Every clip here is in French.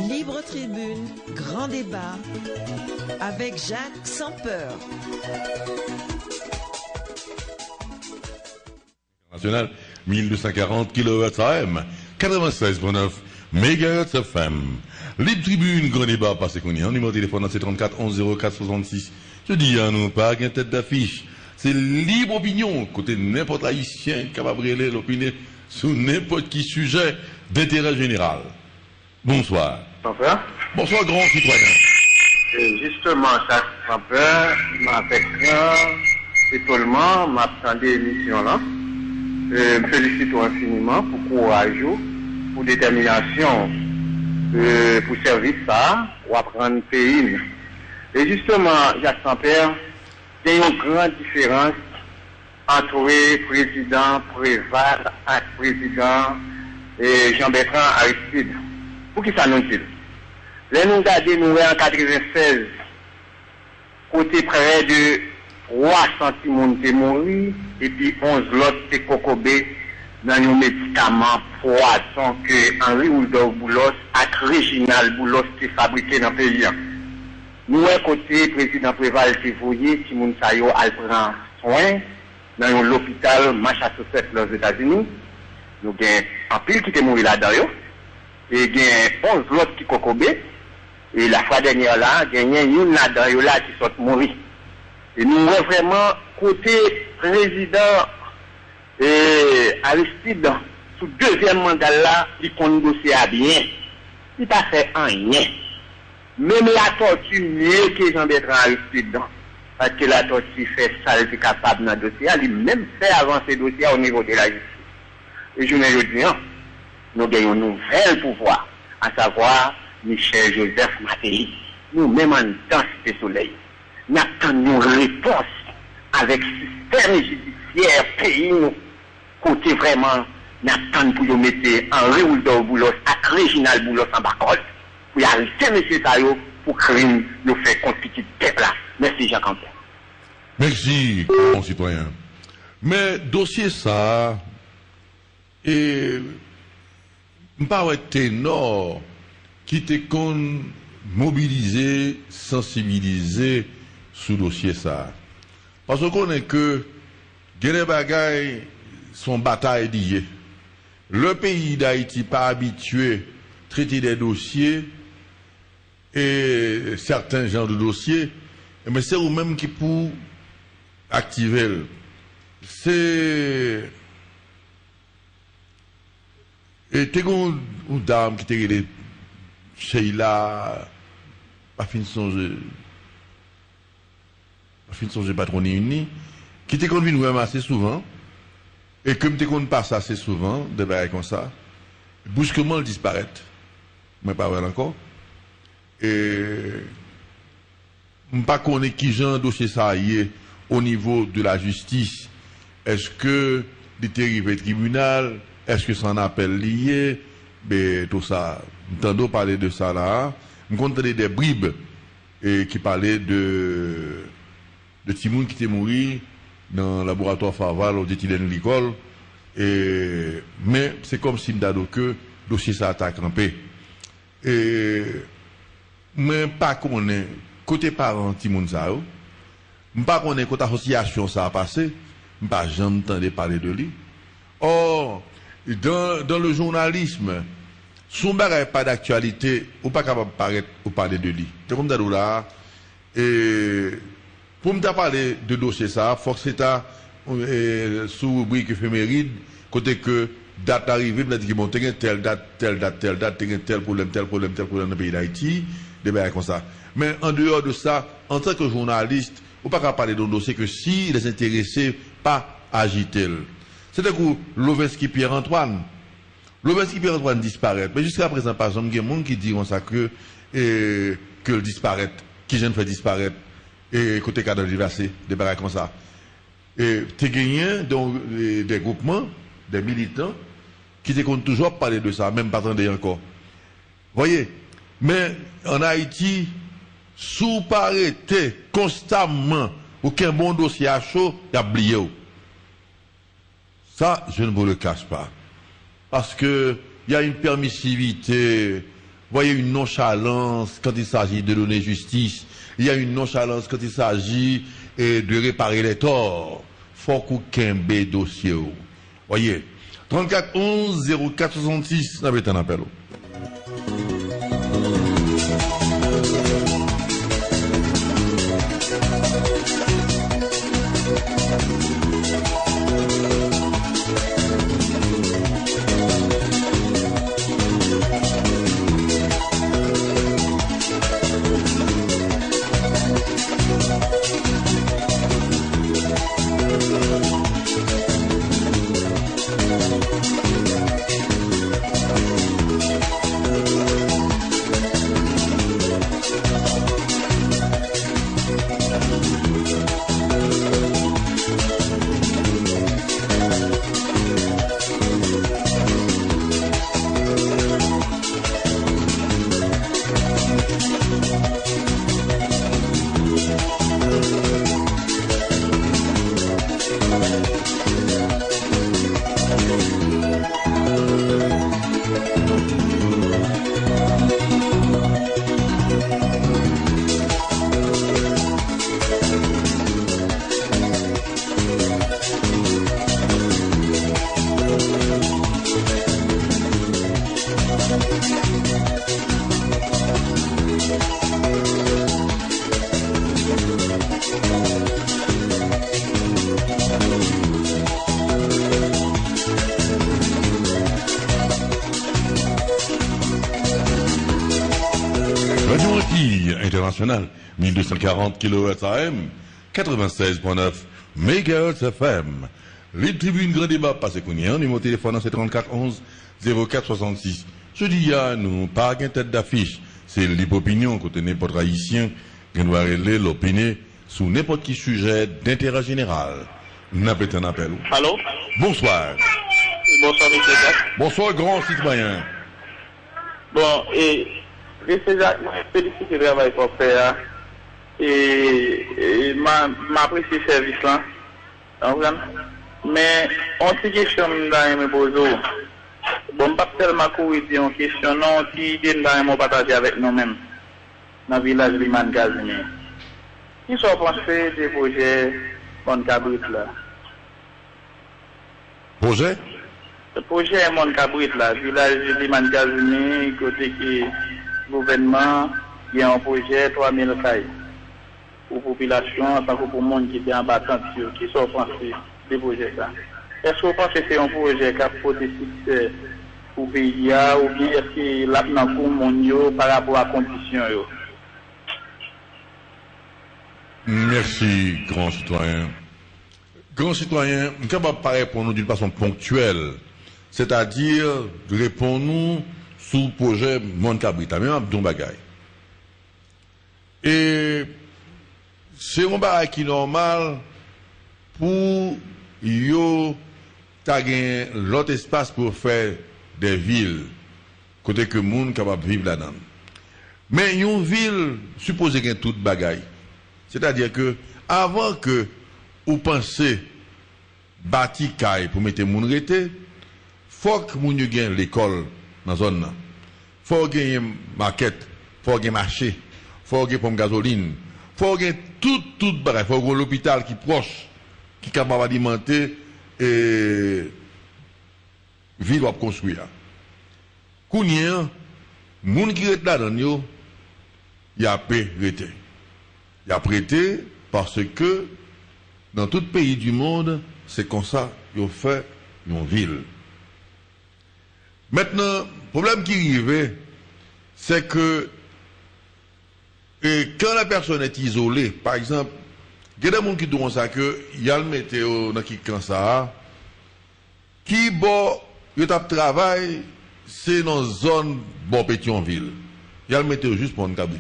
Libre Tribune, grand débat avec Jacques Sampeur. National 1240 kHz AM, 96.9 MHz FM. Libre Tribune, grand débat, parce qu'on y a un numéro de téléphone dans 34 11 04 66. Je dis à nous, pas qu'une tête d'affiche. C'est libre opinion, côté n'importe haïtien capable de relayer l'opinion sur n'importe qui sujet d'intérêt général. Bonsoir. Bonsoir, grand citoyen. Justement, ça fait peur, avec grand étonnement, m'attendais l'émission là. Je me félicite infiniment pour courage, pour détermination, pour servir ça, pour apprendre le pays. Et justement, Jacques Sampeur, il y a une grande différence entre le président Préval et le président Jean-Bertrand Aristide. Pour qui ça nous dit? Là, nous regardons, nous en 96, côté près de 300 personnes qui morts, et puis 11 autres qui cocobé dans nos médicaments poison que Henri Oudor Boulos et Réginald Boulos qui fabriqué dans le pays. Nous, à côté, président Préval, qui voyait, si moun sa yo al prend soin dans l'hôpital Massachusetts, aux États-Unis. Nous avons un pile qui est mort là-dedans, et il y a 11 autres qui cocobé. Et la fois dernière là, il y a une là-dedans là qui sont mourir. Et nous voyons vraiment côté président Aristide, sous deuxième mandat là, il compte dossier à bien. Il n'a pas fait rien. Même la tortue mieux que Jean-Bertrand Aristide, parce que la tortue fait ça, elle est capable dans le dossier, il même fait avancer le dossier au niveau de la justice. Et je ne dis pas, nous avons un nouvel pouvoir, à savoir Michel Joseph Matéli. Nous-mêmes en temps Cité Soleil, nous attendons une réponse avec le système judiciaire pays, nous, côté vraiment, nous attendons pour nous mettre Henri Oudor Boulos et Réginald Boulos en bacol. Pour y arrêter M. Tayo pour crime nous fait contre petit peuple là. Merci Jacques Sampeur. Merci, mon citoyen. Mais dossier ça, et pas ténor qui te con mobiliser, sensibiliser sous dossier ça. Parce qu'on est que les bagailles sont bataille d'hier. Le pays d'Haïti pas habitué à traiter des dossiers et certains genres de dossiers, mais c'est vous-même qui pour activer. C'est et t'es une dame qui était Sheila, pas fin de songer patronne unie, qui était conduit nous assez souvent, et comme t'es connu pas assez souvent, de bails comme ça, brusquement elle disparaît. Mais pas vrai encore. Et je ne sais pas qui genre dossier ça y est au niveau de la justice. Est-ce que il est arrivé au tribunal? Est-ce que c'est un appel lié? Ben, tout ça. M'entendons parler de ça là. M'entendons des bribes qui parlaient de Timoun qui était mort dans le laboratoire Farval au d'éthylène glycol. Mais c'est comme si m'dado que dossier ça a campé. Et mais pas qu'on est côté parent Timoun ça pas qu'on est côté association ça a passé pas jamais entendu parler de lui. Or dans le journalisme son bagage pas d'actualité ou pas capable de paraître ou parler de lui. C'est comme ça là et pour me parler de dossier ça faut que c'est sous rubrique éphéméride côté que date arrivée me dit bon telle date tel problème dans le pays d'Haïti des bails comme ça. Mais en dehors de ça, en tant que journaliste, on ne peut pas parler d'un dossier que si les intéressés pas agiter. C'est-à-dire que Loveski Pierre-Antoine disparaît. Mais jusqu'à présent, par exemple, il y a des gens qui disent ça que le disparaît, qui vient de faire disparaître, et côté cadre diversité, des bails comme ça. Et tu as gagné des groupements, des militants, qui te comptent toujours parler de ça, même pas attendre encore. Voyez? Mais en Haïti, sous parité constamment, aucun bon dossier à chaud, il y a oublié. Ça, je ne vous le cache pas. Parce que il y a une permissivité, voyez, une nonchalance quand il s'agit de donner justice. Il y a une nonchalance quand il s'agit de réparer les torts. Faut qu'un dossier. Voyez, 34 11 04 66, ça va être un appel. International, 1240 kHz AM, 96.9 MHz FM. Les tribunes grand débat passé qu'on y a, numéro de téléphone c'est 34 11 04 66. Je dis à nous, pas qu'une tête d'affiche, c'est l'opinion qu'on tenait pour haïtien, qui doit régler l'opinion sur n'importe qui sujet d'intérêt général. N'appelez un appel. Allô? Bonsoir. Bonsoir, monsieur Jacques. Bonsoir, grand citoyen. Bon, et monsieur Jacques, je félicite le travail qu'on fait. Et m'apprécie ce service-là. Mais on se question dans mes beaux. Bon, pas tellement courir en question, non, qui idée dans partager avec nous-mêmes, dans le village Liman Casimir. Qui sont pensés des projets Mon Cabrit là? Projet? Le projet Mon Cabrit là, village Liman Casimir, côté qui gouvernement, il y a un projet 3000 cailles pour population, tant que pour le monde qui est en battant, qui sont pensés des projets là. Est-ce que vous pensez que c'est un projet qui a porté succès pour le pays ou bien est-ce qu'il a un cours mondial par rapport à la condition? Merci, grand citoyen. Grand citoyen, nous sommes capables de répondre d'une façon ponctuelle, c'est-à-dire de répondre sur le projet Monde Cabrita, même Abdon Bagay. Et c'est un bagay qui est normal pour yo t'as l'autre espace pour faire des villes côté que monde capable vivre là-dedans. Mais une ville supposé qu'il y ait toute bagaille. C'est-à-dire que avant que vous pensez bâtir caille pour mettre moun rete, faut que moun gagne l'école dans zone là. Faut gagner market, faut gagner marché, faut gagner pomme gasoline, faut gagner tout bagaille, faut gagner l'hôpital qui proche qui est capable d'alimenter et ville à construire. Kounien, moun qui est là-dedans yo, y a prêté. Y a prêté parce que dans tout pays du monde, c'est comme ça qu'ils fait une ville. Maintenant, le problème qui arrive, c'est que quand la personne est isolée, par exemple, il y a des gens qui disent ça que il y a le météo dans qui quand ça, qui bon, il y a travail, c'est dans une zone bon Pétionville. Il y a le météo juste pour un cabri.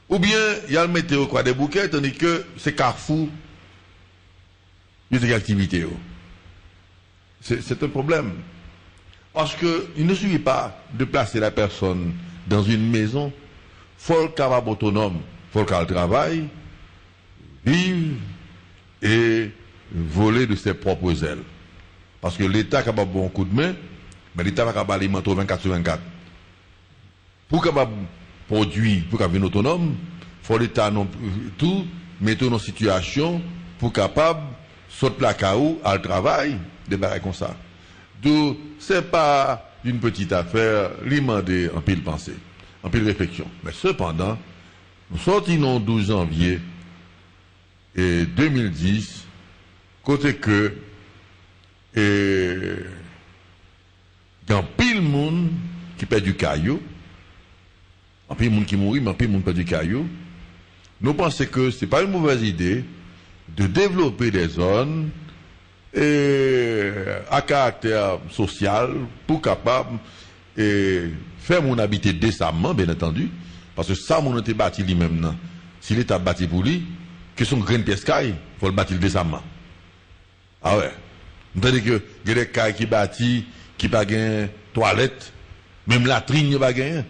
Ou bien, il y a le météo quoi des bouquets, tandis que c'est Carrefour, il y a des activités. C'est un problème. Parce qu'il ne suffit pas de placer la personne dans une maison, il faut qu'elle soit autonome, il faut qu'elle travaille, vive et voler de ses propres ailes. Parce que l'État est capable de bon coup de main, mais l'État va capable d'alimenter 24/24. Pour capable produire, pour capable autonome, il faut l'État tout mettre dans une situation pour capable sauter la caou à le travail, des barres comme ça. Donc, c'est pas une petite affaire, demander en pile pensée, en pile réflexion. Mais cependant, nous sortis le 12 janvier 2010, côté que il y a un pile monde qui perd du caillou, un pile monde qui mourit, mais un pile monde perd du caillou. Nous pensons que ce n'est pas une mauvaise idée de développer des zones à caractère social pour capable faire mon habiter décemment, bien entendu, parce que ça, mon été bâti lui-même, si l'État bâti pour lui, que son grain de pescaille, il faut le bâtir décemment. Ah ouais. C'est-à-dire que il y a des cailles qui bâtissent, qui n'ont pas de toilette, même latrine, pas gagné.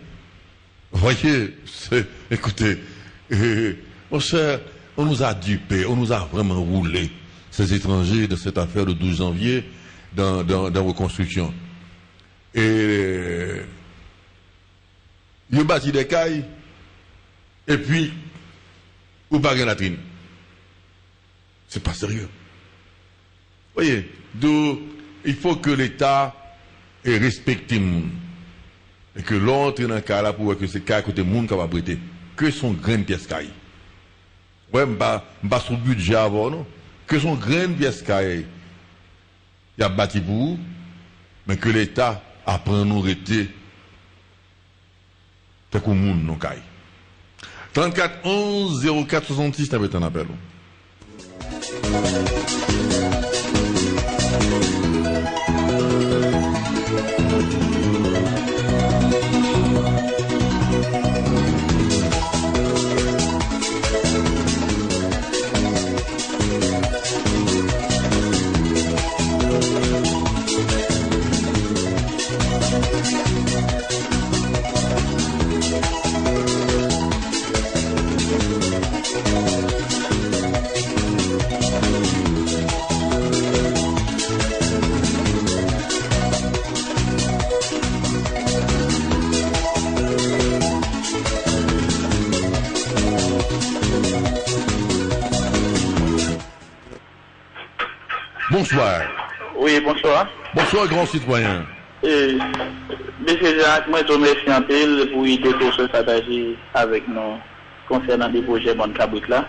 Vous voyez, écoutez, mon cher, on nous a dupés, on nous a vraiment roulé, ces étrangers, de cette affaire de 12 janvier dans reconstruction. Et ils ont bâti des cailles, et puis, ou pas de latrine. C'est pas sérieux. Vous voyez, donc, il faut que l'État respecte le monde. Et que l'autre dans le cas là pour que c'est cas côté monde qui va prêter. Que son grain de pièce caille. Ouais, pas sur le budget avant, non? Que son grain de pièce caille, il a bâti pour vous, mais que l'État apprend à nous arrêter. C'est comme le monde, non, caille. 34 11 04 66, t'avais un appel. Bonsoir. Oui, bonsoir. Bonsoir, grand citoyen. Monsieur Jacques, moi je remercie un peu pour l'idée pour ce partager avec nous concernant des projets Bonne Cabrit là.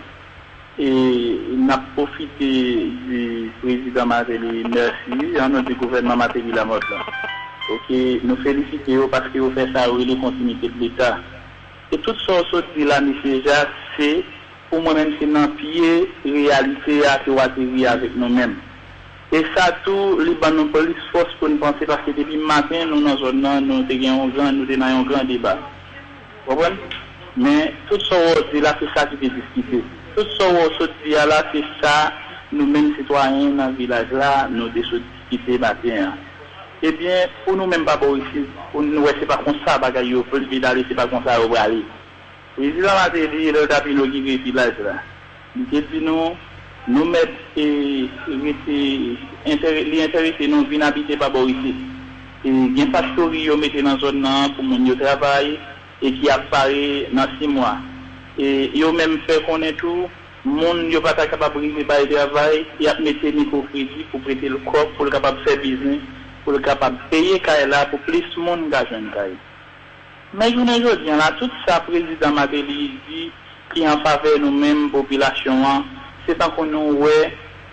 Et il a profité du président Matéli, merci, en nom du gouvernement Matéli Lamotte là. Ok, nous félicitons parce que vous faites ça avec la continuité de l'État. Et tout ça, dit là, monsieur Jacques, c'est pour moi-même, c'est dans pied réalité à que avec nous-mêmes. Et ça, tout, les bandes police force pour nous penser parce que depuis le matin, nous, dans zone, nous avons un grand débat. Vous comprenez? Mais tout ça, là, c'est ça qui est discuté. Tout ça, là, c'est ça, nous-mêmes, citoyens, dans le village là, nous avons discuté matin. Eh bien, pour nous-mêmes, pas ici, pour nous, c'est pas comme ça, bagaille, pour le village, c'est pas comme ça, on va aller. Le président m'a dit, le tapis, qui est le village là. Il dit, nous mettre l'intéressé nous venir habiter par ici. Et il y a un pasteur qui met dans la zone pour mon travail et qui apparaît dans 6 mois. Et ils ont même fait connaître tout, le monde n'est pas capable de briser par le travail, il a mis microcrédit pour prêter le corps, pour le capable de faire business, pour le capable de payer là pour plus de monde gagner une caille. Mais je ne dis là, tout ça, le président Matéli dit qui en faveur nous-mêmes, population, c'est tant qu'on nous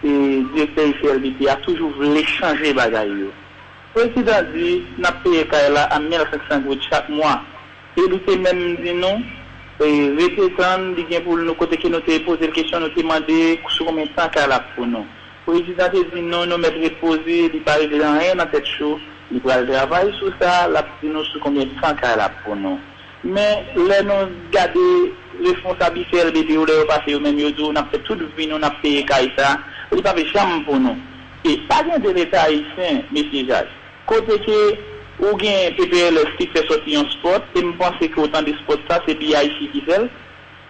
le directeur ICLBT a toujours voulu changer les bagages. Le président dit qu'on a payé là à 1500 gouttes chaque mois. Et il même dit non, répétant, pour nous, côté que nous avons posé la question, nous avons demandé combien de temps qu'elle a pour nous. Le président dit non, nous mettons reposer, il ne parle de rien dans cette chose, il va travailler sur ça, il dit nous sur combien de temps qu'elle a pour nous. Mais là, nous gardons responsabilité LBT ou le passé ou même nous avons fait tout le vie, nous avons payé ça, il n'y a pas de chambre pour nous. Et pas de l'État haïtien, M. Jacques. Côté que ou bien PPL qui fait sortir un sport, et je pense que autant de sports ça, c'est bien ici qui fait.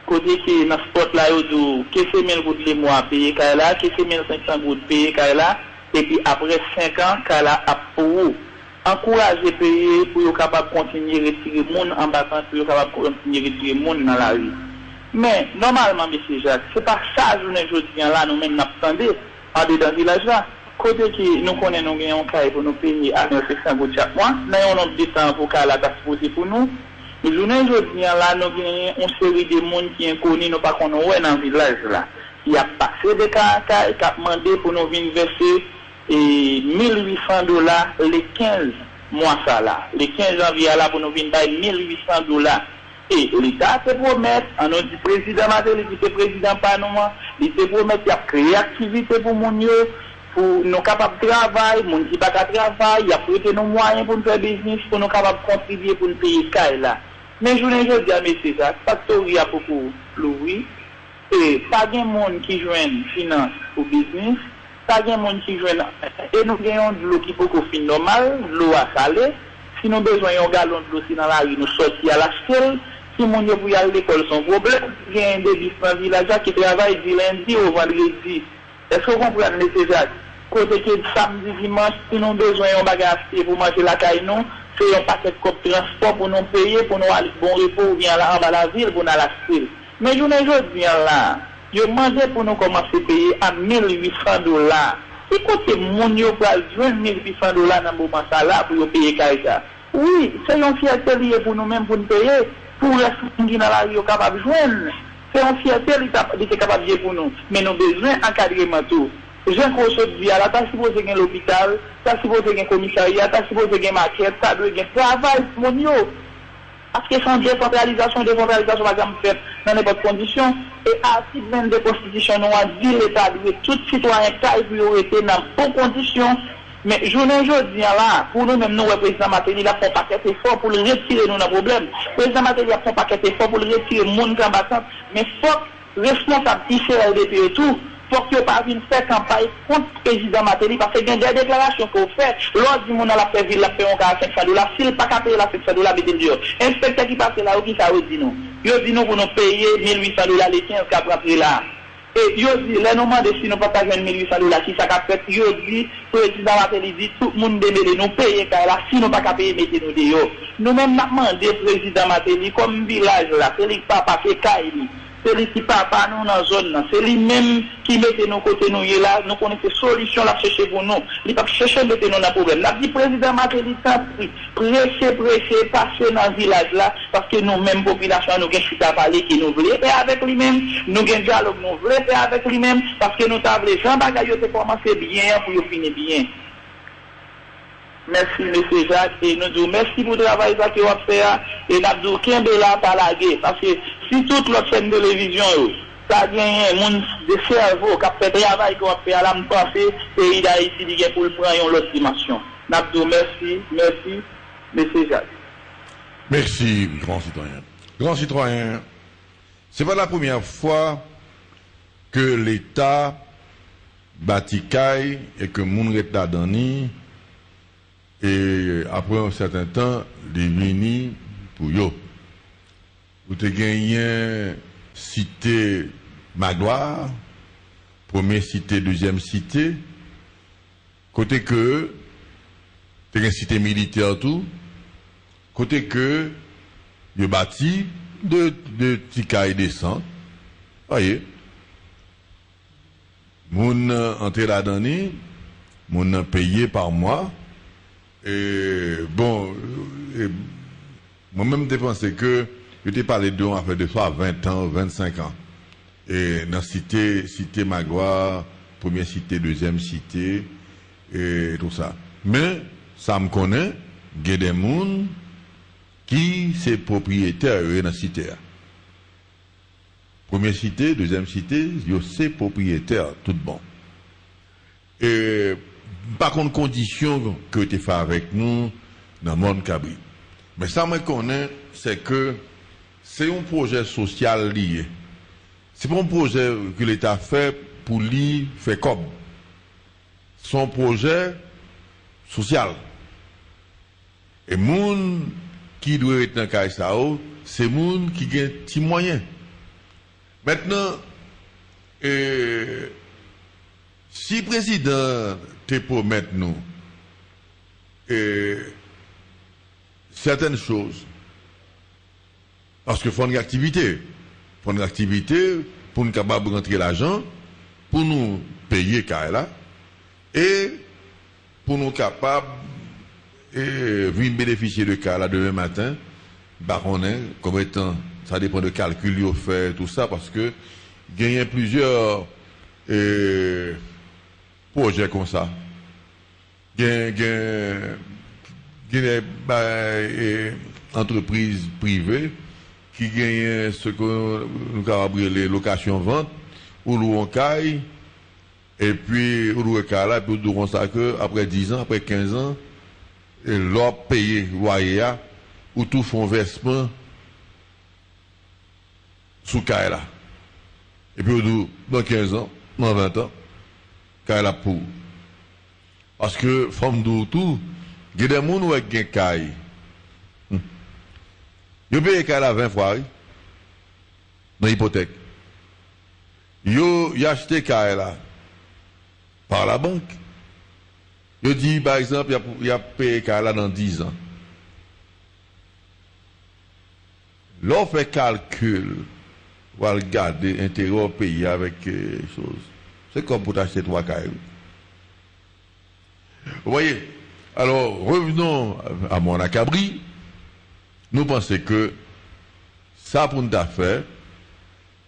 Côté que dans ce sport là, il y a 15 000 gouttes les mois payé là, 15 500 gouttes payé là, et puis après 5 ans, qu'elle a pour encourager payer pour être capable de continuer à retirer le monde en battant, pour être capable de continuer à retirer le monde dans la rue. Mais normalement, M. Jacques, ce n'est pas ça que nous disons là, nous-mêmes nous attendons en dedans du village là. Côté qui nous connaissons, nous avons un cas pour nous payer à 900 gouttes chaque mois, nous avons un nombre de temps pour qu'elle a supposé pour nous. Mais je dis là, nous avons une série de monde qui est connu, nous pas qu'on est dans le village là. Il a passé des cas, qui a demandé pour nous venir verser $1,800 les 15 mois ça là. Les 15 janvier là pour nous venir $1,800. Et l'État se promet, en nous dit président Matéli, qui est président Panama, il se promet qu'il y a créé activité pour mon pour nous capables de travailler, mon qui pas de travail, il y a prêté nos moyens pour nous faire business, pour nous capables de contribuer pour nous payer caille là. Mais je ne dis pas, c'est ça, factory a beaucoup l'ouvrir, et pas de monde qui joue finance pour business, pas de monde qui joue, et nous gagnons de l'eau qui peut fin normal, l'eau à salé, si nous avons besoin d'un gallon de l'eau dans la rue, nous sortir à la stèle. Si mon Dieu pour y aller à l'école, son problème, il y a un débit dans le village qui travaille du lundi au vendredi. Est-ce que vous comprenez, M. Jacques? Côté que samedi, dimanche, si nous avons besoin d'un bagage pour manger la caille, nous, c'est un paquet de transport pour nous payer, pour nous aller bon repos ou bien là en bas la ville, pour nous aller à la ville. Mais je ne dis pas là, je demandais pour nous commencer à payer à $1,800. Si côté mon Dieu pour jouer $1,800 dans le moment là pour payer caille ça. Oui, c'est une fierté pour nous-mêmes pour nous payer. Pour les gens dans la rue capable de joindre. C'est une fierté qui est capable de pour nous. Mais nous avons besoin d'encadrement tout. Jean Crochot dit, là, tu as supposé qu'il y ait l'hôpital, tu as supposé qu'il y ait un commissariat, tu as supposé qu'il y ait une maquette, tu as supposé qu'il y ait un travail, mon Dieu. Parce que sans décentralisation, par exemple, faite dans n'importe quelle condition, et article 22 de la Constitution, nous a dit l'État, tout citoyen qui a été dans bonnes conditions. Mais je ne dis là, pour nous-mêmes, nous, le président Matéli, il a fait un paquet d'efforts pour le retirer nous dans le problème. Le président Matéli a fait un paquet d'efforts pour le retirer le monde combattant. Mais il faut que responsable ICLDP et tout, pour qu'il n'y ait pas une faire campagne contre le président Matéli, parce qu'il y a des déclarations qu'on fait. Lors du monde à la paix ville, la paix on a $500. S'il n'est pas qu'à payer la $500, mettez le dehors. Inspecteur qui passe là, qui ça dit nous? Il dit nous pour nous payer $1,800 les 15 qu'à prendre là. Et yo dit, les noms de si nous ne pouvons pas jouer $1,800, si ça a fait, yo dit, le président Matéli dit, tout le monde devait nous payer, car là, si nous ne pouvons pas payer, mettez-nous dehors. Nous-mêmes, nous demandons au président Matéli, comme village là, c'est lui qui papa fait Kaili, c'est lui qui papa nous dans la zone, c'est lui-même qui mette nos côtés nous là, nous connaissons des solutions là chercher pour nous. Il pas chercher mettre nous dans le problème. La dit président Matéli pressé passer dans le village là parce que nous mêmes population nous gagne chita parler qui nous voulait faire avec lui-même, nous gagne dialogue nous voulons faire avec lui-même parce que nous table Jean Bagayo c'est commencer bien pour finir bien. Merci M. Jacques et nous disons merci pour le travail que vous avez fait et nous disons qu'un de là par la guerre parce que si toute l'autre chaîne de télévision ça gagne un monde de cerveau qui a fait travail qu'on a fait à l'âme pensée pays d'Haïti pour le prendre une autre dimension. Nous disons merci M. Jacques. Merci grand citoyen. Grand citoyen, c'est pas la première fois que l'État bâtit caille et que moun reta dani et après un certain temps, les vini pour yo. Vous te gagné cité Magloire, première cité, deuxième cité, côté que, tu as cité militaire tout, côté que, yo bâti de tika et descente, voyez, moun entré là-dedans, moun payé par mois, et bon, moi-même, je pensais que je t'ai parlé d'eux en fait de soit 20 ans, 25 ans. Et dans cité Magloire, première cité, deuxième cité, et tout ça. Mais, ça me connaît, il y a des gens qui sont propriétaires dans la cité. Première cité, deuxième cité, ils sont propriétaires, tout bon. Et, par contre, condition que tu fais avec nous dans le monde cabri. Mais ça me connaît, c'est que c'est un projet social lié. C'est pas un projet que l'État fait pour lui faire comme. C'est un projet social. Et moun qui doit être dans le cas, c'est moun qui a des petits moyens. Maintenant, si le président te promettre nous certaines choses. Parce que faut une activité. Faut une activité pour nous capable de rentrer l'argent, pour nous payer là et pour nous capable de bénéficier de là demain matin. Bah, on est comme étant, ça dépend de calcul qu'il fait, tout ça, parce que il y a plusieurs projets comme ça. Il y a des entreprises privées qui gagnent ce que nous avons les locations-ventes, ou louent en caille, et puis ou louent là, et puis nous dirons ça que après 10 ans, après 15 ans, l'or payé loyer, ou tout font versement sous caille là. Et puis dans 15 ans, dans 20 ans, caille là pour. Parce que, femme de tout, il y a des gens qui ont des caille. Ils payent caille là 20 fois, dans l'hypothèque. Ils ont acheté caille là par la banque. Ils dit, par exemple, il a payé caille là dans 10 ans. L'on fait calcul, on va regarder l'intérêt au pays avec chose. C'est comme pour acheter 3 cailles. Vous voyez? Alors, revenons à mon acabri. Nous pensons que ça, pour nous faire,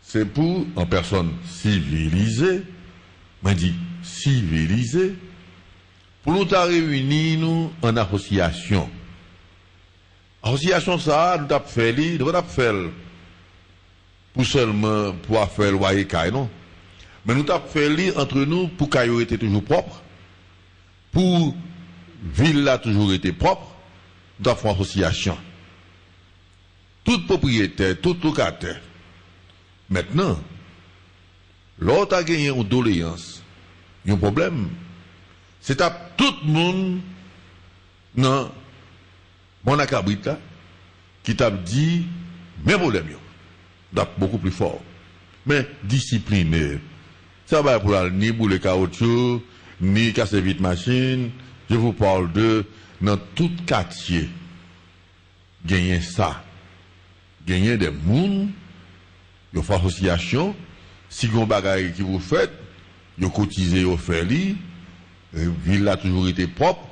c'est pour une personne civilisée, on dit civilisée, pour nous réunir nous en association. Association, ça, nous avons fait, pour seulement pour faire le loyer, non? Mais nous avons fait entre nous pour qu'il était toujours propre. Pour ville là toujours été propre, nous avons fait une association. Tout propriétaire, tout locataire. Maintenant, l'autre a gagné une doléance. Il y a un problème. C'est à tout le monde, non, mon acabrit là, qui t'a dit, mes problèmes, beaucoup plus fort. Mais discipliné. Ça va pour la ni pour le caoutchouc, ni casser vite machine. Je vous parle de, dans tout quartier, gagner ça. Gagner des mouns, vous faites association. Si vous avez des bagages qui vous faites, vous cotisez, vous faites li. Ville a toujours été propre.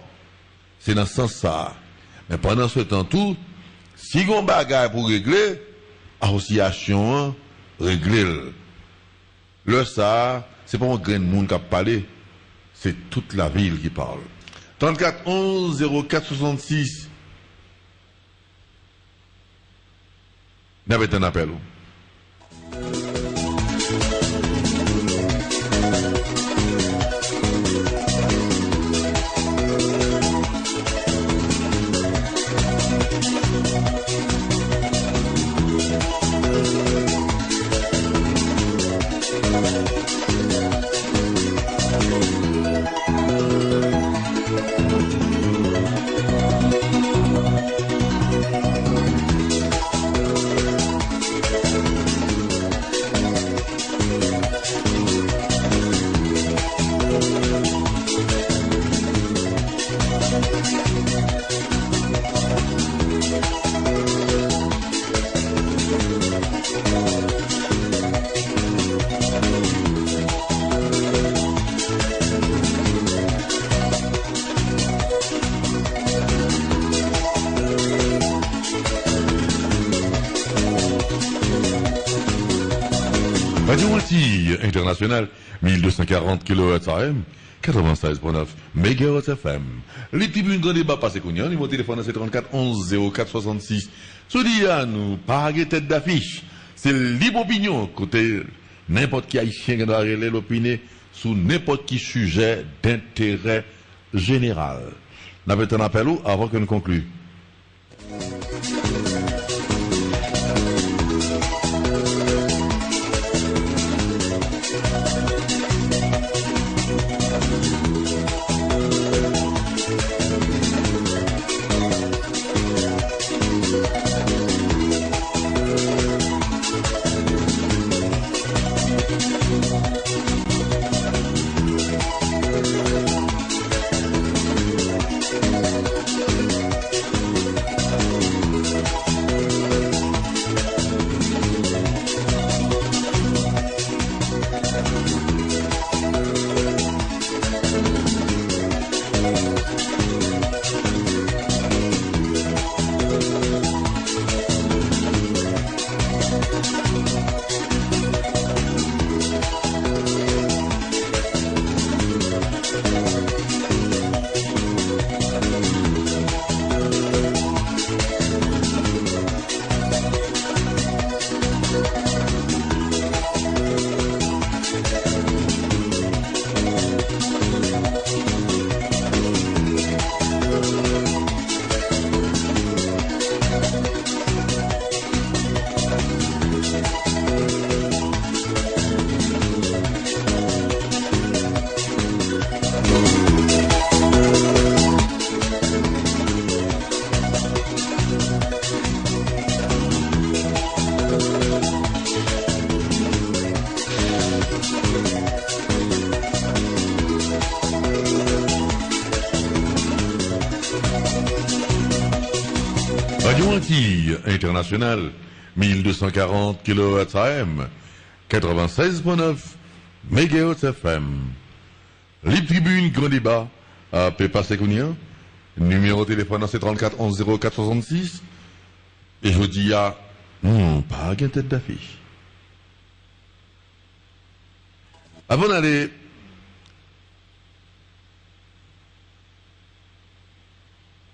C'est dans ce sens-là. Mais pendant ce temps tout, si vous avez des bagages pour régler, association, régler. Le ça, c'est pas un grain de monde qui a parlé, c'est toute la ville qui parle. 34 11 04 66. N'avait un appel. Radio Multi International, 1240 kHz AM, 96.9 MHz FM. Les petits buts de débat passés qu'on y a, numéro de téléphone c'est 34 11 04 66. Sous-dit à nous, pas de tête d'affiche. C'est libre opinion, côté n'importe qui haïtien qui doit révéler l'opinion sous n'importe qui sujet d'intérêt général. Nous avons un appel avant que nous concluions. Radio Antilles International, 1240 kHz AM, 96.9 MHz FM. Libre Tribune, Grand Débat, à Pépa Sekounia, numéro de téléphone c'est 34 11 04 66. Et je dis à, pas une tête d'affiche. Avant d'aller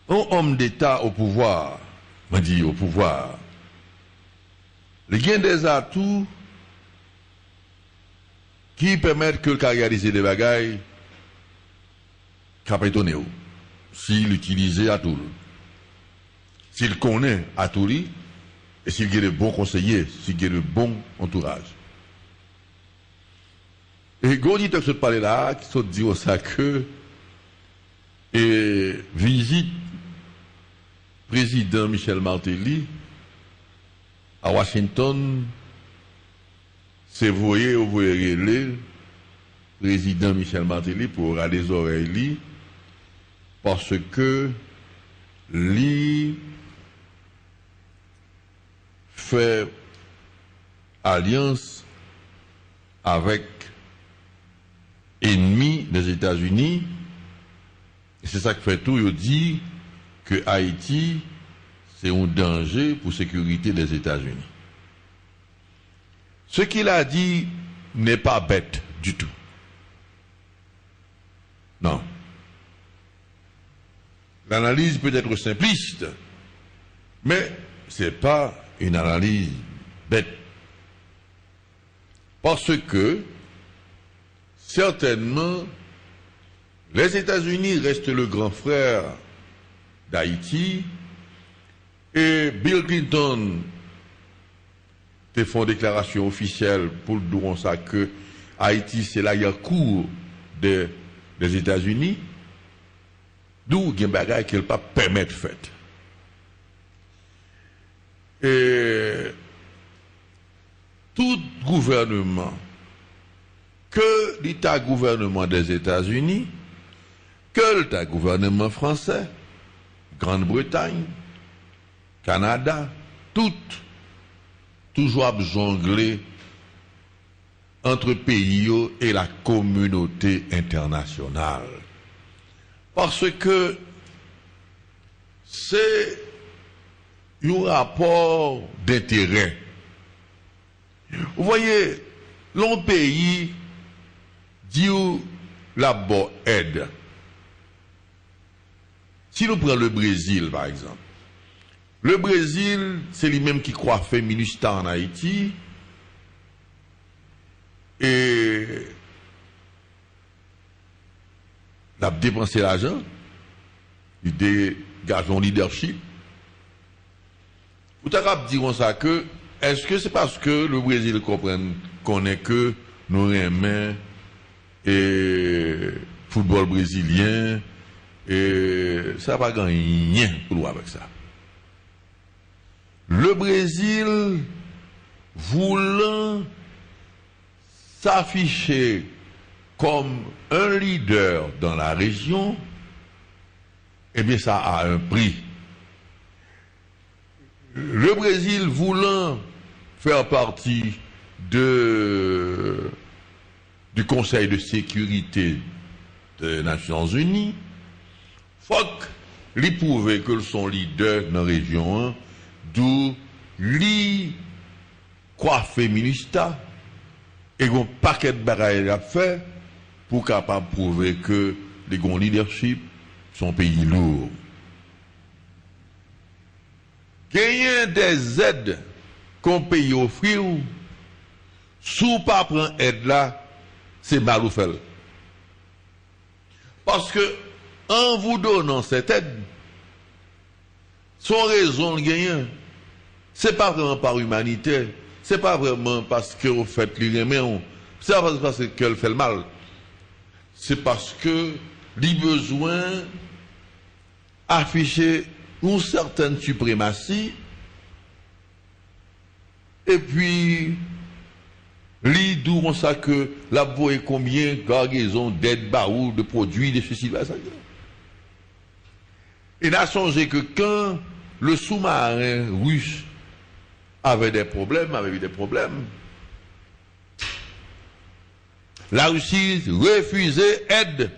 un homme d'État au pouvoir, on dit au pouvoir, les gains des atouts qui permettent que le réaliser des bagailles capétonné s'il utilisait à tout, s'il connaît à tout et s'il y a de bons conseillers, s'il y a de bons entourage. Et Gaudi te parle là, qui se dit ça que et visite président Michel Martelly à Washington, c'est voyer ou voyer le président Michel Martelly pour regarder les oreilles parce que lui fait alliance avec ennemis des États-Unis. Et c'est ça qui fait tout, il dit que Haïti, c'est un danger pour la sécurité des États-Unis. Ce qu'il a dit n'est pas bête du tout. Non. L'analyse peut être simpliste, mais ce n'est pas une analyse bête. Parce que, certainement, les États-Unis restent le grand frère d'Haïti et Bill Clinton te fait une déclaration officielle pour dire ça que Haïti c'est l'arrière-cour des États-Unis, d'où il y a des bagages qu'elle ne peut pas permettre de faire. Et tout gouvernement, que l'État-gouvernement des États-Unis, que l'État-gouvernement français, Grande-Bretagne, Canada, toujours jongler entre pays et la communauté internationale. Parce que c'est un rapport d'intérêt. Vous voyez, l'on pays dit la bonne aide. Si nous prenons le Brésil, par exemple, le Brésil, c'est lui-même qui croit féministe en Haïti. Et il a dépensé l'argent, il dégage son leadership. Vous avez dit ça que, est-ce que c'est parce que le Brésil connaît que nous aimons et football brésilien et ça n'a pas gagné pour nous avec ça. Le Brésil voulant s'afficher comme un leader dans la région, eh bien ça a un prix. Le Brésil voulant faire partie du Conseil de sécurité des Nations Unies, faut lui prouver que son leader dans la région, d'où lui coiffé ministre et un paquet de bagages à faire pour capable prouver que les grands leadership sont pays lourds. Gagner des aides qu'on paye offrir, sous pas prendre aide là, c'est mal ou fait. Parce que, en vous donnant cette aide, son raison de gagner, c'est pas vraiment par humanité, c'est pas vraiment parce que vous faites les remèdes, c'est pas parce qu'elle fait le mal, c'est parce que les besoins afficher une certaine suprématie et puis li d'où ça que la voie combien gargaison d'aide baou de produits de ceci là ça. Et n'a songé que quand le sous-marin russe avait eu des problèmes, la Russie refusait aide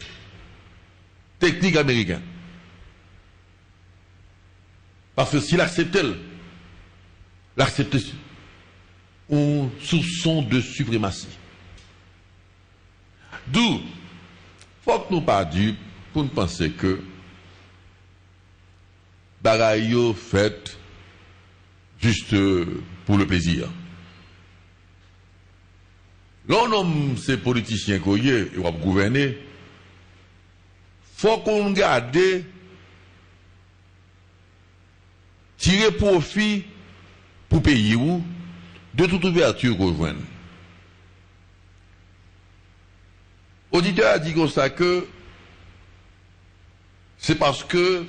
technique américaine. Parce que s'il acceptait, l'acceptait un soupçon de suprématie. D'où, faut que nous pas dire pour nous penser que bagaille fait juste pour le plaisir. L'on nomme ces politiciens qui ont gouverné, faut qu'on garde tirer profit pour payer ou de toute ouverture qu'on joigne. Auditeur a dit comme ça que c'est parce que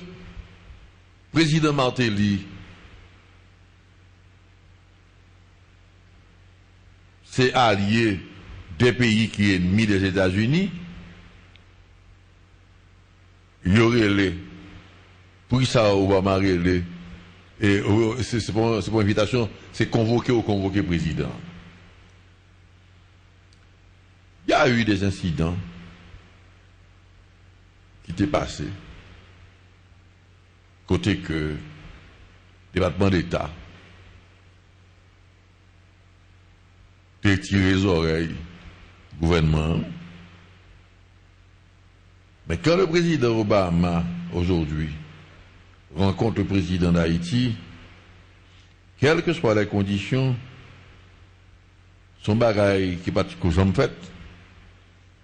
président Martelly c'est allié des pays qui sont ennemis des États-Unis, il y aurait les pour ça Obama les et c'est pas une invitation, c'est convoquer ou convoquer président. Il y a eu des incidents qui étaient passés côté que le département d'État a tiré les oreilles du gouvernement. Mais quand le président Obama aujourd'hui rencontre le président d'Haïti, quelles que soient les conditions, son bagaille qui est que j'en fait,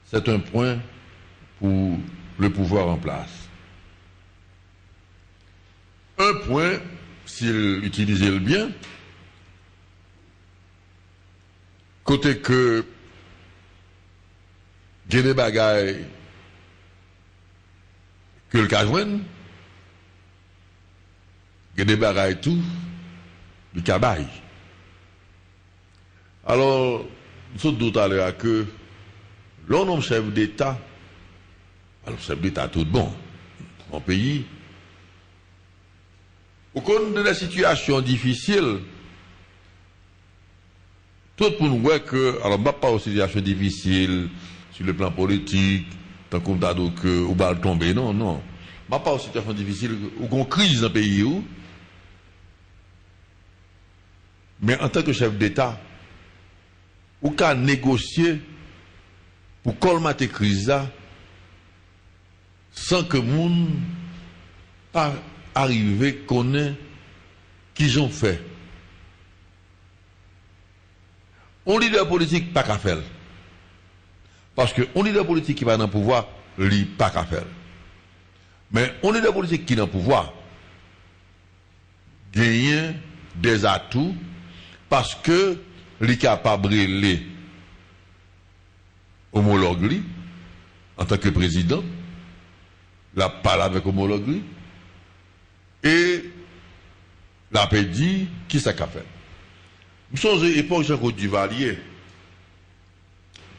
c'est un point pour le pouvoir en place. Un point, s'il utilisait le bien, côté que il y a des bagailles que le cajoine, il y a des bagailles tout, du cabaye. Alors, nous sommes tout à l'heure que l'on chef d'État, alors chef d'État tout bon, en pays, au compte de la situation difficile, tout pour nous voir que, alors, je ne pas aux situations difficiles sur le plan politique, tant qu'on a donc, ou balle tomber, non, non. Je ne pas aux situations difficiles, ou qu'on crise dans le pays où, mais en tant que chef d'État, ou qu'à négocier pour colmater crise là, sans que moun pas arriver connaît qui j'ont fait. On leader politique pas qu'à faire. Parce que on leader politique qui va dans le pouvoir, lui pas qu'à faire. Mais on leader politique qui est dans le pouvoir gagne des atouts parce que les capable de homologue en tant que président, la parle avec homologue et la paix dit qui ça qu'a fait. Nous sommes à l'époque Jean-Claude Duvalier,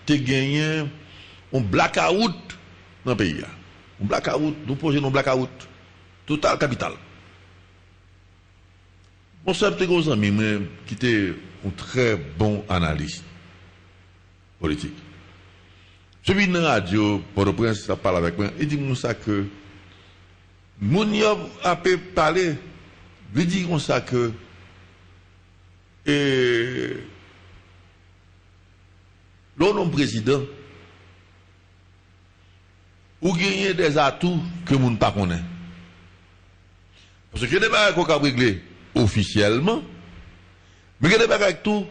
tu as gagné un blackout dans le pays. Un blackout, nous projetons un blackout total capital. Mon seul gros ami qui était un très bon analyste politique. Je vis dans la radio, Port-au-Prince, ça parle avec moi, il dit ça que Moun yo a parlé, lui dit comme ça que l'homme président ou gagner des atouts que moun pas connaît. Parce que des bagages qu'on a réglé officiellement, mais il y a des bagages tout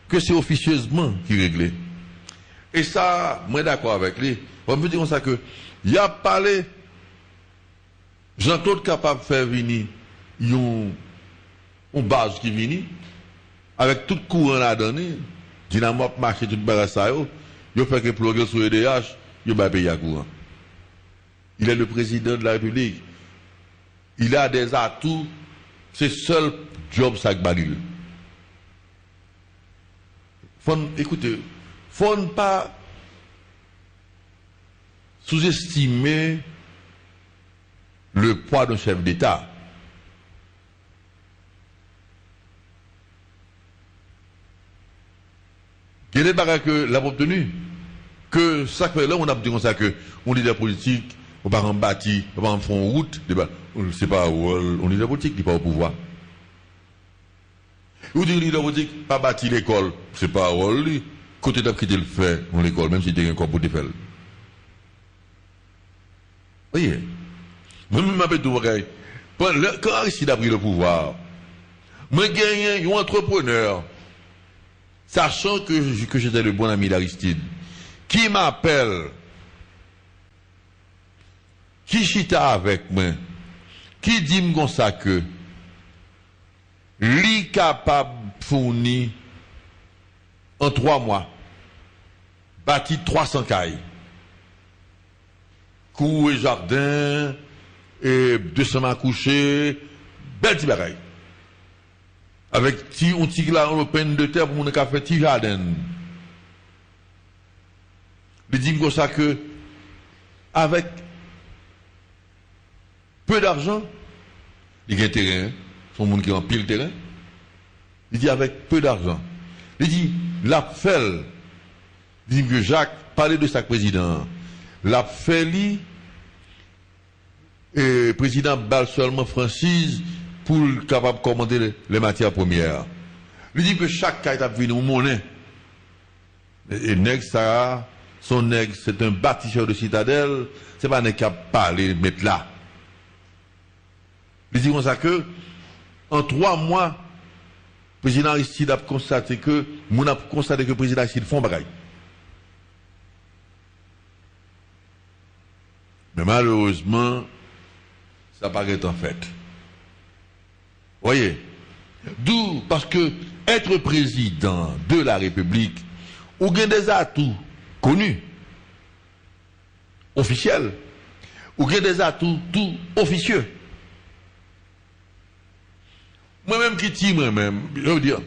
que c'est officieusement qui réglé. Et ça, moi d'accord avec lui. On me dit comme ça que il a parlé Jean-Claude capable de faire venir une base qui vient avec tout courant là donné, dynamo marché tout bagage ça yo fait que plugger sur EDH, yo va payer à courant. Il est le président de la République. Il a des atouts, c'est seul job ça que balil. Écoutez, faut ne pas sous-estimer le poids d'un chef d'État. Quel est le que l'a obtenu? Que ça fait là, on a dit comme ça que on leader politique, on va en bâti, on va en fond route, c'est pas on leader politique qui pas au pouvoir. Ou dit leader politique pas bâti l'école, c'est pas rôle lui. Côté d'ap qui le fait dans l'école, même si tu as un corps pour te faire. Voyez. Moi-même, je m'appelle tout pareil. Quand Aristide a pris le pouvoir, moi, j'ai gagné un entrepreneur, sachant que j'étais le bon ami d'Aristide, qui m'appelle, qui chita avec moi, qui dit comme ça que, lui capable de fournir en 3 mois, bâti 300 cailles, cours et jardin, et 200 à coucher, belle petit bagaille. Avec un petit open de terre pour mon café petit jardin. Il dit comme ça que, avec peu d'argent, il y a un terrain, son monde qui remplit le terrain. Il dit avec peu d'argent. Il dit, la fait, il dit que Jacques parlait de sa président. La fait, et président Bal seulement Francis pour capable de commander les matières premières. Il dit que chaque cas est venu au monnaie. Et nèg ça, son nèg, c'est un bâtisseur de citadelle, c'est pas un nèg qui a parlé, mettre là. Il dit comme ça que, en 3 mois, le président Aristide a constaté que, le président Aristide font bagaille. Mais malheureusement, ça paraît en fait. Voyez, d'où, parce que être président de la République, ou gain des atouts connus, officiels, ou gain des atouts tout officieux. Moi-même qui tire moi-même, je veux dire,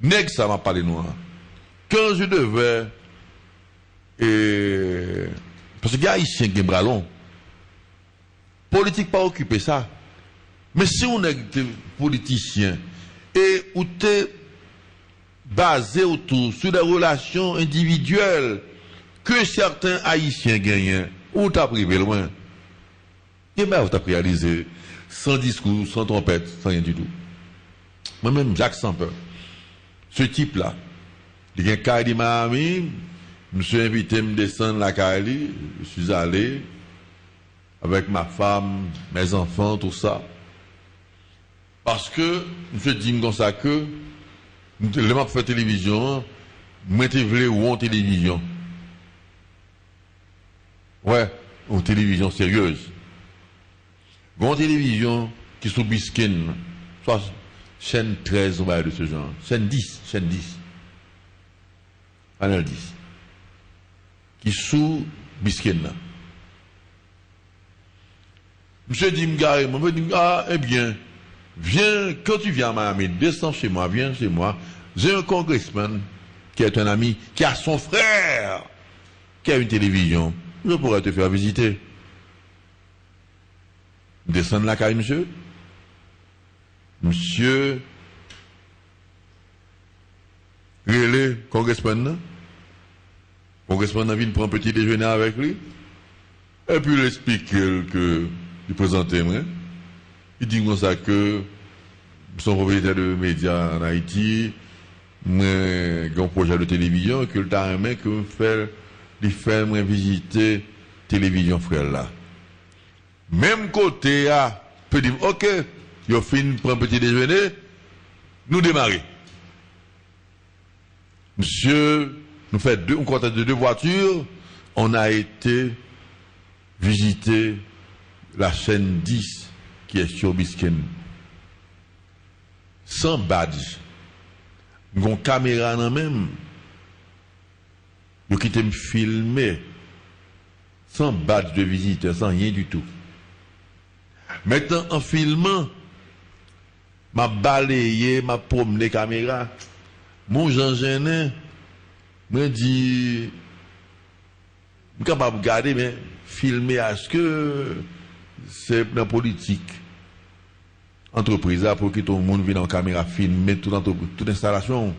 nèg ça m'a parlé noir. Quand je devais, parce que les Haïtiens qui ont bras long, politique pas occupé ça. Mais si on est politicien et où tu es basé autour sur des relations individuelles que certains Haïtiens gagnent, ou t'as privé loin, et bien t'as réalisé sans discours, sans trompette, sans rien du tout. Moi-même, Jacques sans peur. Ce type-là, il y a un cas de Miami, je me suis invité à me descendre la Cali, je suis allé avec ma femme, mes enfants, tout ça. Parce que, je dis comme ça que, je m'a fait télévision, moi je voulais ou en télévision. Ouais, en télévision sérieuse. Grande télévision qui sous Biskin, soit chaîne 13 ou de ce genre, chaîne 10, canal 10, qui sous Biskin. Monsieur dit, ah, eh bien, viens, quand tu viens à Miami, descends chez moi, viens chez moi. J'ai un congressman qui est un ami, qui a son frère, qui a une télévision. Je pourrais te faire visiter. Descendre la caille, monsieur. Monsieur, relais, congressman. Congressman a vu prendre un petit déjeuner avec lui. Et puis il explique que il présentait moi. Il dit comme ça que son propriétaire de médias en Haïti, moi, j'ai un projet de télévision, que le temps aimé que me fait moi visiter télévision frère là. Même côté a peut dire OK, il a fini prendre petit déjeuner, nous démarrer. Monsieur, nous fait un contact de 2 voitures, on a été visiter la chaîne 10 qui est sur Bisken. Sans badge. Une caméra dans même. Ils quitté me filmer. Sans badge de visiteur, sans rien du tout. Maintenant, en filmant, m'a balayé, m'a promené caméra. Mon Jean Genet me dit, je suis capable de regarder, mais filmer, est-ce que c'est dans la politique? Entreprise, pour que tout le monde vienne en caméra filmer toute installation.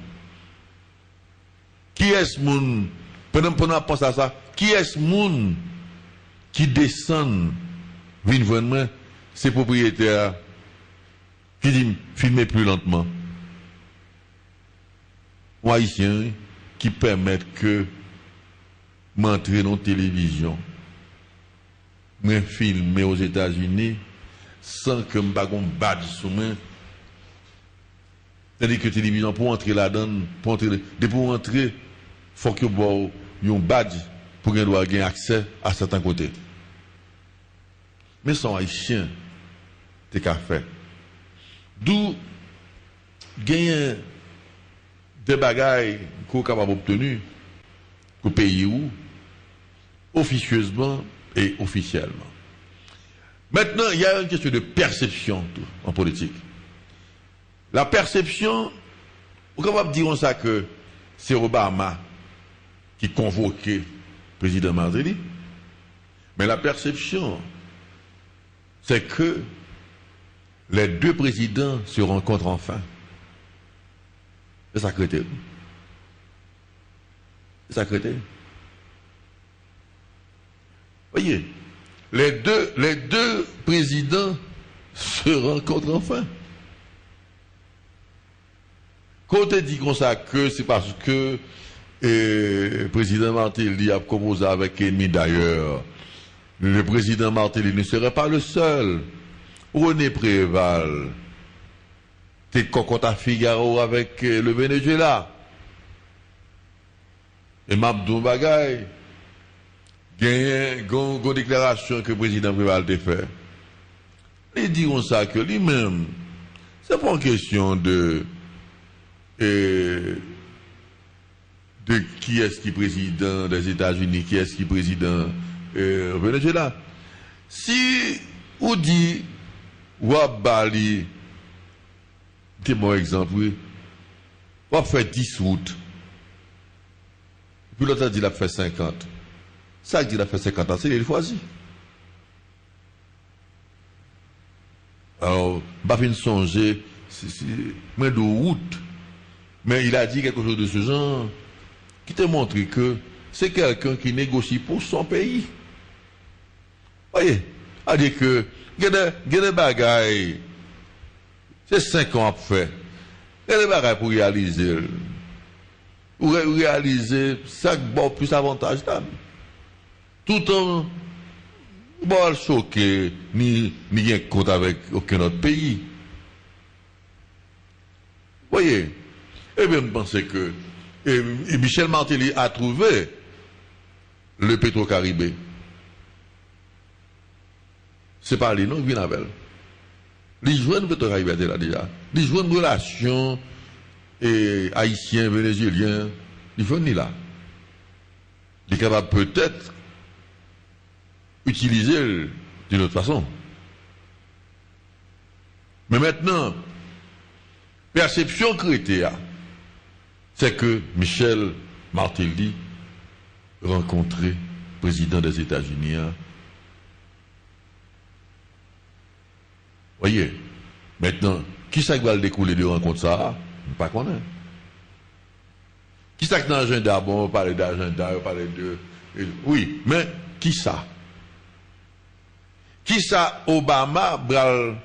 Qui est-ce moun, pendant qu'on pense à ça, qui est-ce moun qui descend, vient vraiment, ces propriétaires, qui dit filmer plus lentement? Ou haïtiens qui permettent que m'entrer dans la télévision, me filmer aux États-Unis sans que je n'ai pas de badge sur moi. C'est-à-dire que la télévision, pour entrer là-dedans, pour entrer, il faut que vous ayez un badge pour qu'on ait accès à certains côtés. Mais sans haïtiens, c'est qu'à faire. D'où gagner des bagailles qu'on est capable d'obtenir au pays où, officieusement et officiellement. Maintenant, il y a une question de perception en politique. La perception, on est capable de dire ça que c'est Obama qui convoquait le président Martelly, mais la perception, c'est que les 2 présidents se rencontrent enfin. C'est ça que c'est. C'est ça que c'est. Voyez, les deux présidents se rencontrent enfin. Quand on dit comme ça que c'est parce que le président Martelly a composé avec ennemi d'ailleurs. Le président Martelly ne serait pas le seul. René Préval, t'es cocotte à Figaro avec le Venezuela. Et Mabdou Bagay, il y a une déclaration que le président Préval a fait. Ils disent ça que lui-même, c'est pas une question de qui est-ce qui est président des États-Unis, qui est-ce qui est président au Venezuela. Si on dit Wabali, c'est mon exemple, oui. On va faire 10 routes. Puis l'autre a dit qu'il a fait 50. Ça dit qu'il a fait 50 ans, c'est il choisi. Alors, je ne vais pas songer, mais de route. Mais il a dit quelque chose de ce genre qui te montre que c'est quelqu'un qui négocie pour son pays. Voyez, a dit que il y a des bagailles, c'est 5 ans après. Il y a des bagailles pour réaliser. Pour réaliser 5 bon plus avantage. Tout en bon choqué, ni rien compte avec aucun autre pays. Voyez, et bien, je pense que Michel Martelly a trouvé le Petro-Caribé. C'est pas les noms qui viennent avec. Les jeunes Petro-Caribé étaient là déjà. Les jeunes relations haïtiens, vénézuéliens, ils viennent là. Ils sont capables peut-être utiliser d'une autre façon. Mais maintenant, perception chrétienne, c'est que Michel Martelly rencontrait le président des États-Unis. Voyez, maintenant, qui ça va le découler de rencontre ça? Je ne sais pas qu'on a. Qui ça que dans l'agenda? Bon, on parle d'agenda, on parle de. Oui, mais qui ça? Qui ça Obama va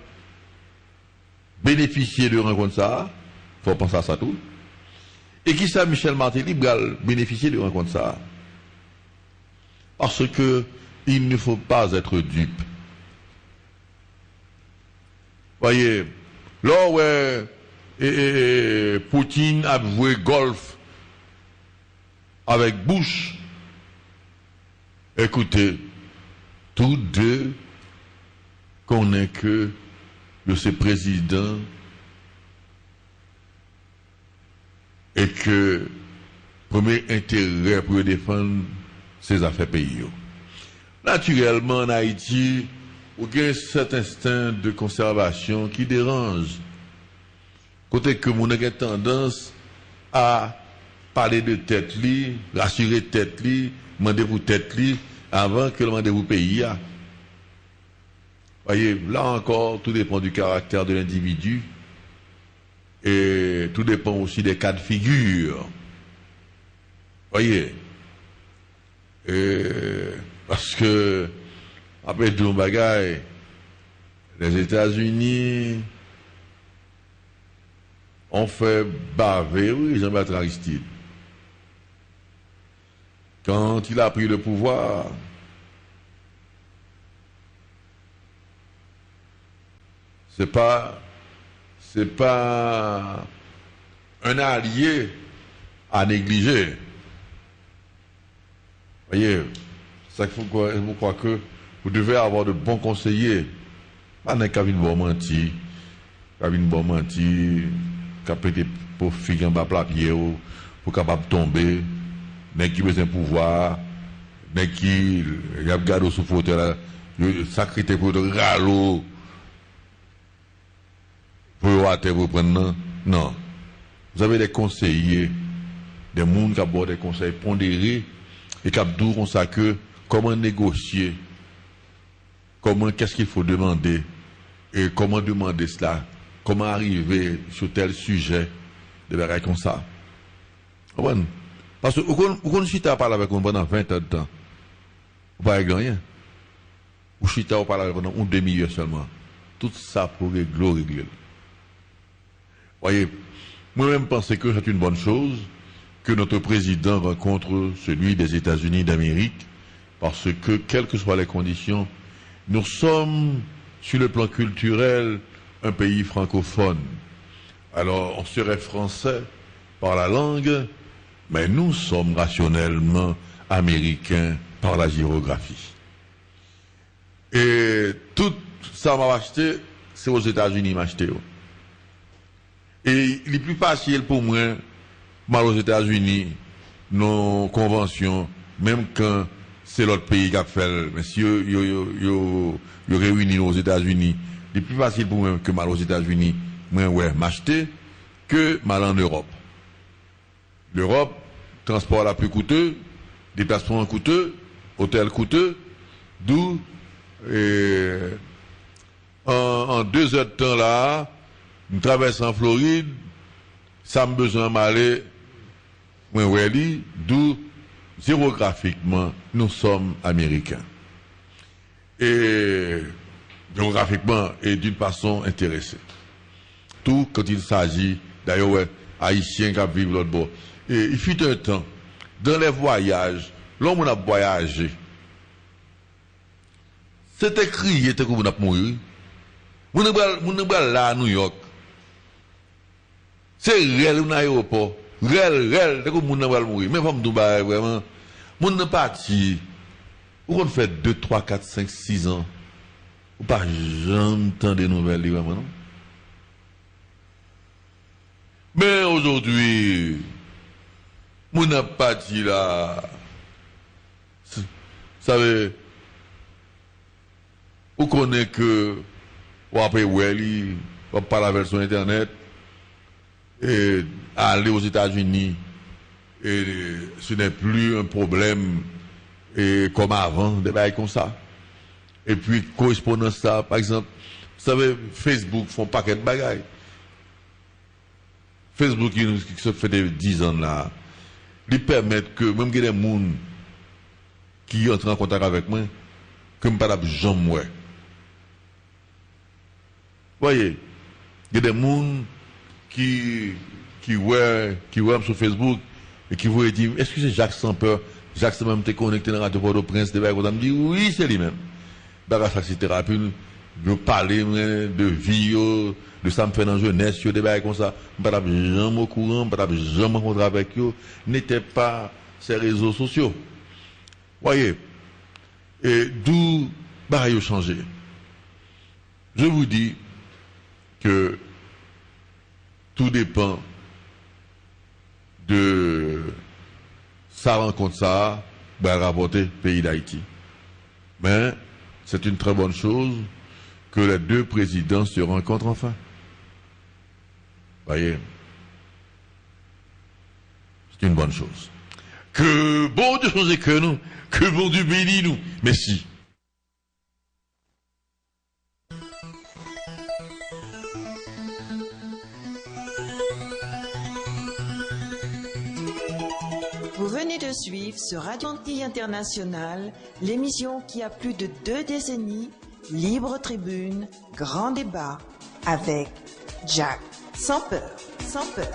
bénéficier de rencontre ça? Faut penser à ça tout. Et qui ça Michel Martelly va bénéficier de rencontre ça? Parce que il ne faut pas être dupe. Voyez, là où Poutine a joué golf avec Bush, écoutez, tous deux connaissent que de ces présidents et que premier intérêt pour défendre ses affaires pays. Naturellement, en Haïti, il y a cet instinct de conservation qui dérange. Côté que mon a tendance à parler de tête li, rassurer tête li, demander pour tête li, avant que le demander pour pays. Voyez, là encore, tout dépend du caractère de l'individu et tout dépend aussi des cas de figure. Voyez, parce que après tout le bagage, les États-Unis ont fait baver, oui, Jean-Baptiste Aristide. Quand il a pris le pouvoir, c'est pas un allié à négliger. Voyez, c'est ça qu'il faut croire que vous devez avoir de bons conseillers. Pas d'un cabine bon menti, qui a pété pour filer en bas plapier, pour capable de tomber, n'est qui besoin de pouvoir, n'est qui a regardé sous fauteuil, sacrité pour de râler, pour vous prendre. Non. Vous avez des conseillers, des gens qui ont des conseils pondérés et qui ont comme ça que comment négocier, comment qu'est-ce qu'il faut demander et comment demander cela, comment arriver sur tel sujet de faire comme ça. Parce que vous chita parle avec nous pendant 20 ans de temps, vous ne pouvez rien. Vous chita parle avec nous pendant une demi-heure seulement. Tout ça pour régler. Voyez, moi-même pense que c'est une bonne chose que notre président rencontre celui des États-Unis d'Amérique, parce que, quelles que soient les conditions, nous sommes, sur le plan culturel, un pays francophone. Alors, on serait français par la langue, mais nous sommes rationnellement américains par la géographie. Et tout ça m'a acheté, c'est aux États-Unis m'a acheté. Et il est plus facile pour moi, mal aux États-Unis, nos conventions, même quand c'est l'autre pays qui a fait, mais si yo réunis aux États-Unis, il est plus facile pour moi que mal aux États-Unis, moi m'acheter, que mal en Europe. L'Europe, transport la plus coûteux, déplacement coûteux, hôtel coûteux, d'où en 2 heures de temps là, nous traversons en Floride, ça me besoin d'aller, d'où géographiquement nous sommes américains. Et géographiquement et d'une façon intéressée. Tout quand il s'agit, d'ailleurs, haïtiens qui vivent l'autre bord. Et il fut un temps, dans les voyages, l'homme a voyagé. C'était crié, c'était comme on a mouru. On est là à New York. C'est réel un aéroport. Réel, c'est comme on a mourir. Mais comme Dubaï, vraiment, on n'est pas parti. On fait 2, 3, 4, 5, 6 ans. On pas jamais entendu des nouvelles, vraiment, non? Mais aujourd'hui, on n'a pas dit là. Vous savez, vous connaissez que, ou après, on parle avec son Internet, et aller aux États-Unis, et ce n'est plus un problème et comme avant, des bails comme ça. Et puis, correspondant ça, par exemple, vous savez, Facebook font un paquet de bagailles. Facebook, qui se fait des 10 ans là, lui permettent que, même qu'il y ait des gens qui entrent en contact avec moi, que je ne peux pas jamais, Voyez, il y a des gens qui voient sur Facebook et qui voient dire, est-ce que c'est Jacques sans peur? Jacques c'est même connecté dans la radio Port-au-Prince, de me dit, oui, c'est lui-même. Bah, ça, c'est thérapie, je parler de vie, de ça me fait dans la jeunesse, des bails comme ça. Je ne suis jamais au courant, je ne suis jamais rencontré avec eux, n'était pas ces réseaux sociaux. Voyez, et d'où bah, ils ont changé. Je vous dis que tout dépend de sa rencontre, ça va rapporter pays d'Haïti. Mais c'est une très bonne chose que les deux présidents se rencontrent enfin. Voyez, c'est une bonne chose. Que bon Dieu soit que nous, que bon Dieu bénisse nous. Merci. Vous venez de suivre sur Radio Antilles International l'émission qui a plus de 2 décennies, Libre Tribune, Grand Débat, avec Jacques sans peur, sans peur.